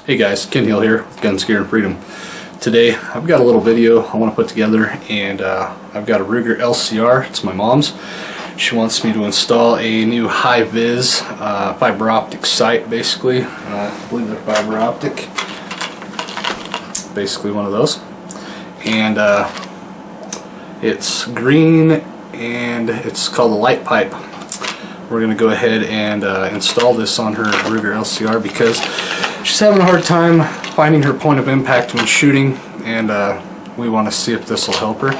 Hey guys, Ken Hill here with Guns, Gear, and Freedom. Today I've got a little video I want to put together, and I've got a Ruger LCR. It's my mom's. She wants me to install a new HiViz fiber optic sight, basically. I believe they're fiber optic. Basically one of those. And it's green and it's called a light pipe. We're going to go ahead and install this on her Ruger LCR because she's having a hard time finding her point of impact when shooting, and we want to see if this will help her.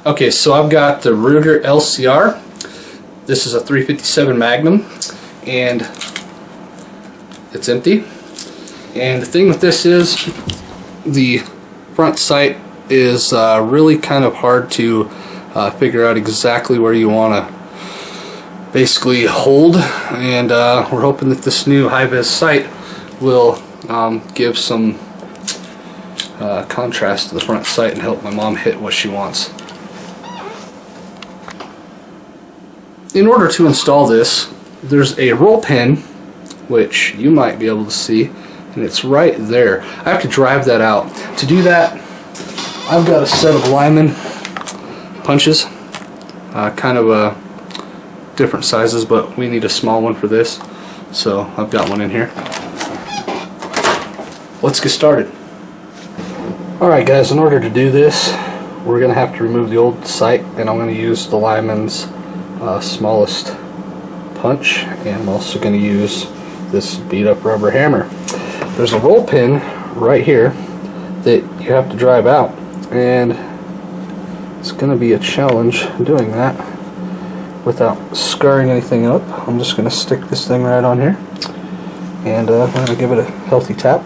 Okay, so I've got the Ruger LCR. This is a 357 Magnum, and it's empty. And the thing with this is the front sight is really kind of hard to figure out exactly where you want to basically hold, and we're hoping that this new HiViz sight will give some contrast to the front sight and help my mom hit what she wants. In order to install this, there's a roll pin, which you might be able to see, and it's right there. I have to drive that out. To do that, I've got a set of lineman punches, kind of different sizes, but we need a small one for this, so I've got one in here. Let's get started. Alright guys, in order to do this, we're going to have to remove the old sight, and I'm going to use the lineman's smallest punch, and I'm also going to use this beat up rubber hammer. There's a roll pin right here that you have to drive out, and it's going to be a challenge doing that without scarring anything up. I'm just going to stick this thing right on here, and I'm going to give it a healthy tap.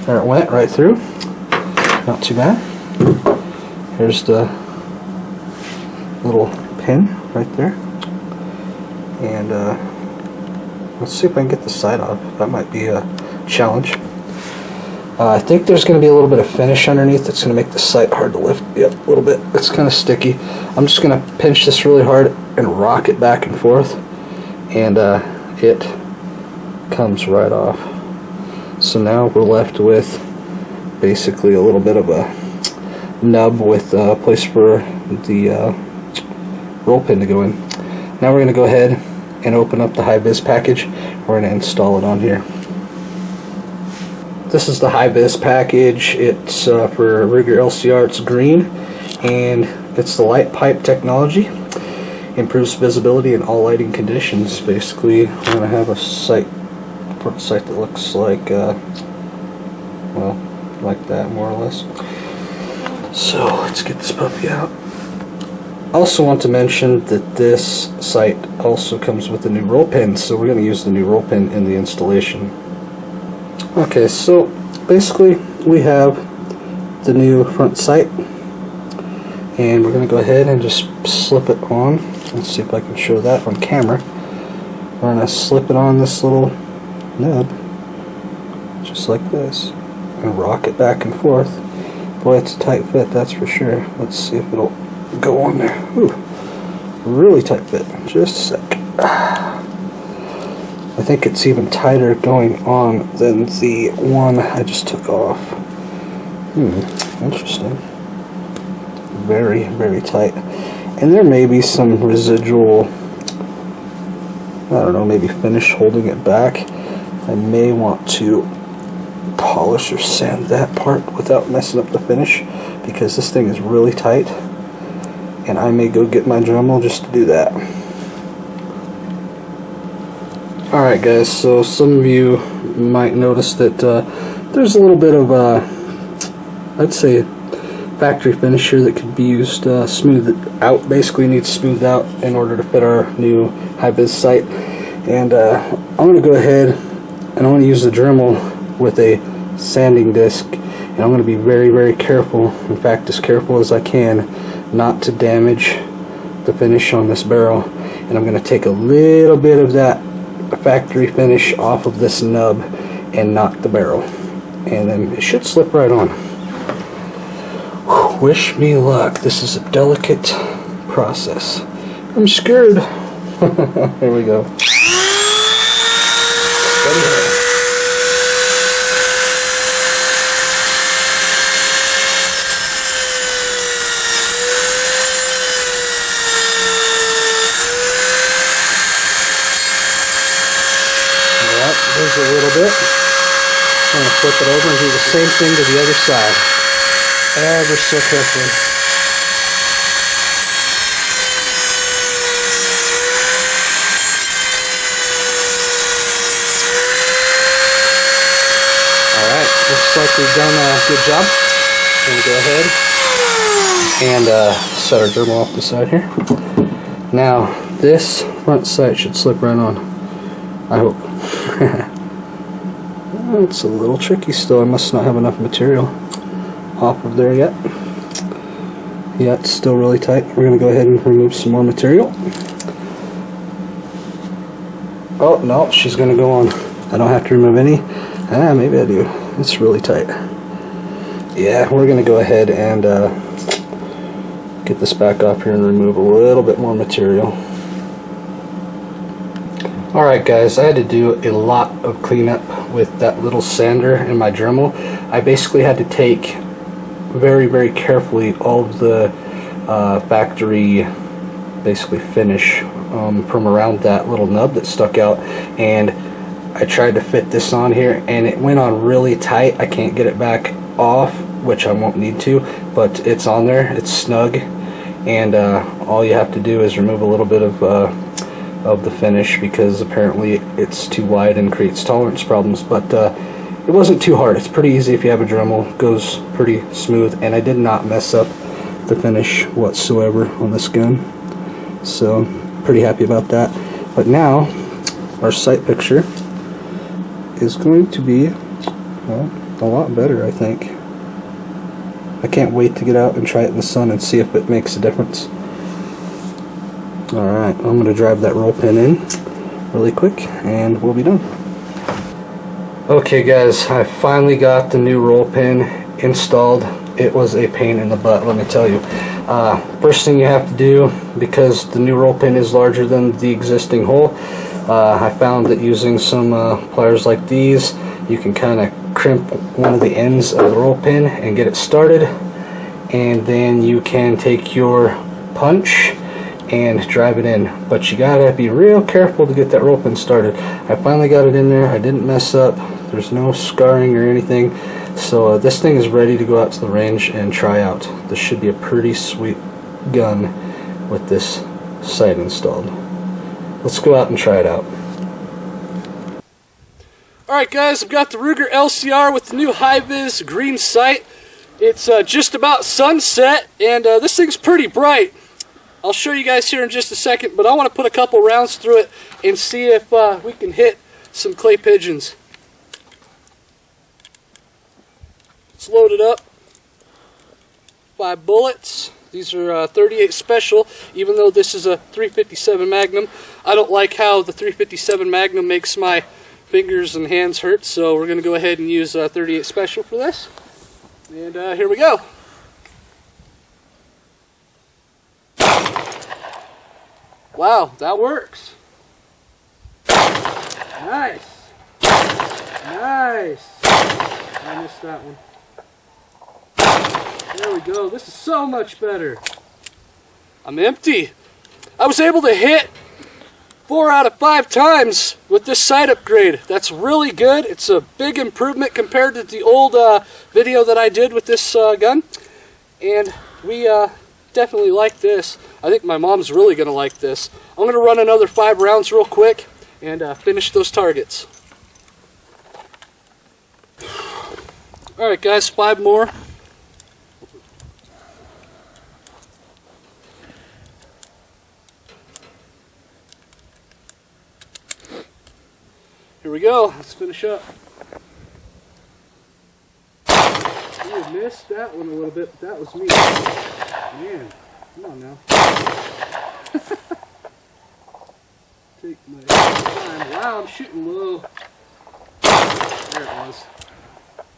There it went, right through. Not too bad. Here's the little pin right there, and let's see if I can get the sight off. That might be a challenge. I think there's going to be a little bit of finish underneath that's going to make the sight hard to lift. Yep, a little bit. It's kind of sticky. I'm just going to pinch this really hard and rock it back and forth, and it comes right off. So now we're left with basically a little bit of a nub with a place for the roll pin to go in. Now we're going to go ahead and open up the HiViz package. We're going to install it on here. This is the HiViz package. It's for Ruger LCR. It's green, and it's the light pipe technology. Improves visibility in all lighting conditions. Basically, we're going to have a front sight that looks like, well, like that, more or less. So let's get this puppy out. I also want to mention that this sight also comes with a new roll pin, so we're going to use the new roll pin in the installation. Okay, so basically we have the new front sight, and we're going to go ahead and just slip it on. Let's see if I can show that on camera. We're going to slip it on this little nub, just like this, and rock it back and forth. Boy, it's a tight fit, that's for sure. Let's see if it'll go on there. Ooh, really tight fit. Just a sec. I think it's even tighter going on than the one I just took off. Interesting. Very, very tight. And there may be some residual, I don't know, maybe finish holding it back. I may want to polish or sand that part without messing up the finish, because this thing is really tight, and I may go get my Dremel just to do that. Alright guys, so some of you might notice that there's a little bit of, I'd say, factory finish here that could be used smoothed out. Basically needs smoothed out in order to fit our new HiViz sight. And I'm going to go ahead and I'm going to use the Dremel with a sanding disc, and I'm going to be very, very careful, in fact as careful as I can, not to damage the finish on this barrel. And I'm going to take a little bit of that factory finish off of this nub and knock the barrel, and then it should slip right on. Whew, wish me luck. This is a delicate process. I'm scared. Here we go. Steady hand. Alright, there's a little bit. I'm going to flip it over and do the same thing to the other side. Ever so carefully. Alright, looks like we've done a good job. I'm going to go ahead and set our Dremel off the side here. Now, this front sight should slip right on. I hope. It's a little tricky still. I must not have enough material off of there yet. Yeah, it's still really tight. We're going to go ahead and remove some more material. Oh, no, she's going to go on. I don't have to remove any. Maybe I do. It's really tight. Yeah, we're going to go ahead and get this back off here and remove a little bit more material. Alright guys, I had to do a lot of cleanup with that little sander in my Dremel. I basically had to take very, very carefully all of the factory basically finish from around that little nub that stuck out, and I tried to fit this on here and it went on really tight. I can't get it back off, which I won't need to, but it's on there, it's snug, and all you have to do is remove a little bit of the finish, because apparently it's too wide and creates tolerance problems. But it wasn't too hard. It's pretty easy if you have a Dremel. It goes pretty smooth, and I did not mess up the finish whatsoever on this gun, so pretty happy about that. But now our sight picture is going to be, well, a lot better, I think. I can't wait to get out and try it in the sun and see if it makes a difference. Alright, I'm going to drive that roll pin in really quick and we'll be done. Okay guys, I finally got the new roll pin installed. It was a pain in the butt, let me tell you. First thing you have to do, because the new roll pin is larger than the existing hole, I found that using some pliers like these, you can kind of crimp one of the ends of the roll pin and get it started, and then you can take your punch and drive it in. But you gotta be real careful to get that roll pin started. I finally got it in there. I didn't mess up. There's no scarring or anything. So this thing is ready to go out to the range and try out. This should be a pretty sweet gun with this sight installed. Let's go out and try it out. Alright guys, I've got the Ruger LCR with the new HiViz green sight. It's just about sunset, and this thing's pretty bright. I'll show you guys here in just a second, but I want to put a couple rounds through it and see if we can hit some clay pigeons. Let's load it up. 5 bullets. These are 38 special, even though this is a 357 Magnum. I don't like how the 357 Magnum makes my fingers and hands hurt, so we're going to go ahead and use 38 special for this. And here we go. Wow, that works. Nice. Nice. I missed that one. There we go. This is so much better. I'm empty. I was able to hit 4 out of 5 times with this sight upgrade. That's really good. It's a big improvement compared to the old video that I did with this gun. And we definitely like this. I think my mom's really going to like this. I'm going to run another 5 rounds real quick and finish those targets. Alright guys, 5 more. Here we go. Let's finish up. I missed that one a little bit, but that was me. Man, come on now. Take my time. Wow, I'm shooting low. There it was.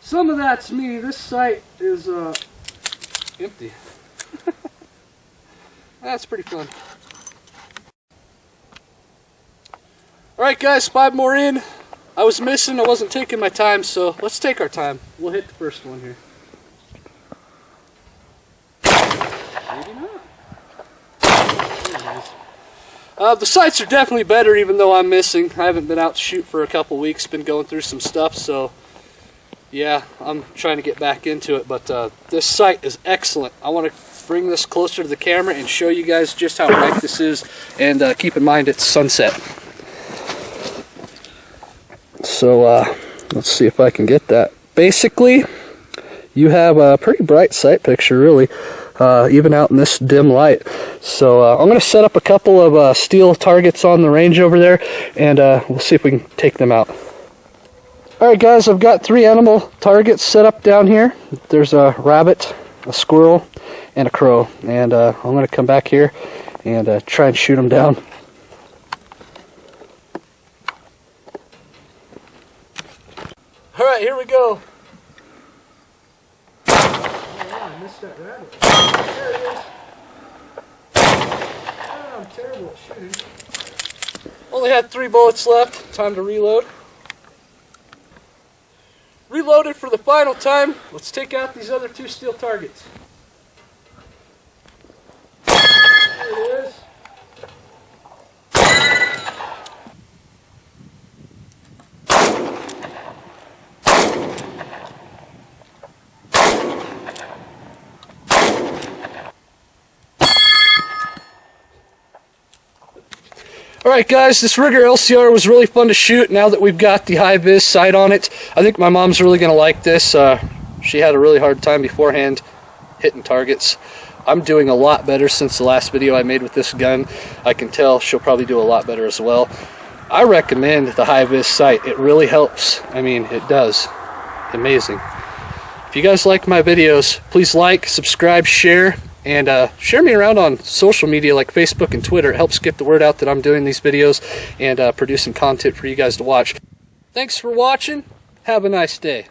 Some of that's me. This sight is empty. That's pretty fun. Alright guys, 5 more in. I was missing, I wasn't taking my time, so let's take our time. We'll hit the first one here. Maybe not. There it is. The sights are definitely better even though I'm missing. I haven't been out to shoot for a couple weeks, been going through some stuff, so yeah, I'm trying to get back into it, but this sight is excellent. I want to bring this closer to the camera and show you guys just how bright this is, and keep in mind it's sunset. So let's see if I can get that. Basically, you have a pretty bright sight picture, really, even out in this dim light. So I'm going to set up a couple of steel targets on the range over there, and we'll see if we can take them out. Alright guys, I've got 3 animal targets set up down here. There's a rabbit, a squirrel, and a crow. And I'm going to come back here and try and shoot them down. Alright, here we go. Oh wow, I missed that rabbit. There it is. Oh, I'm terrible at shooting. Only had 3 bullets left. Time to reload. Reloaded for the final time. Let's take out these other 2 steel targets. There it is. Alright guys, this Ruger LCR was really fun to shoot now that we've got the HiViz sight on it. I think my mom's really going to like this. She had a really hard time beforehand hitting targets. I'm doing a lot better since the last video I made with this gun. I can tell she'll probably do a lot better as well. I recommend the HiViz sight. It really helps. I mean, it does. Amazing. If you guys like my videos, please like, subscribe, share. And share me around on social media like Facebook and Twitter. It helps get the word out that I'm doing these videos and producing content for you guys to watch. Thanks for watching. Have a nice day.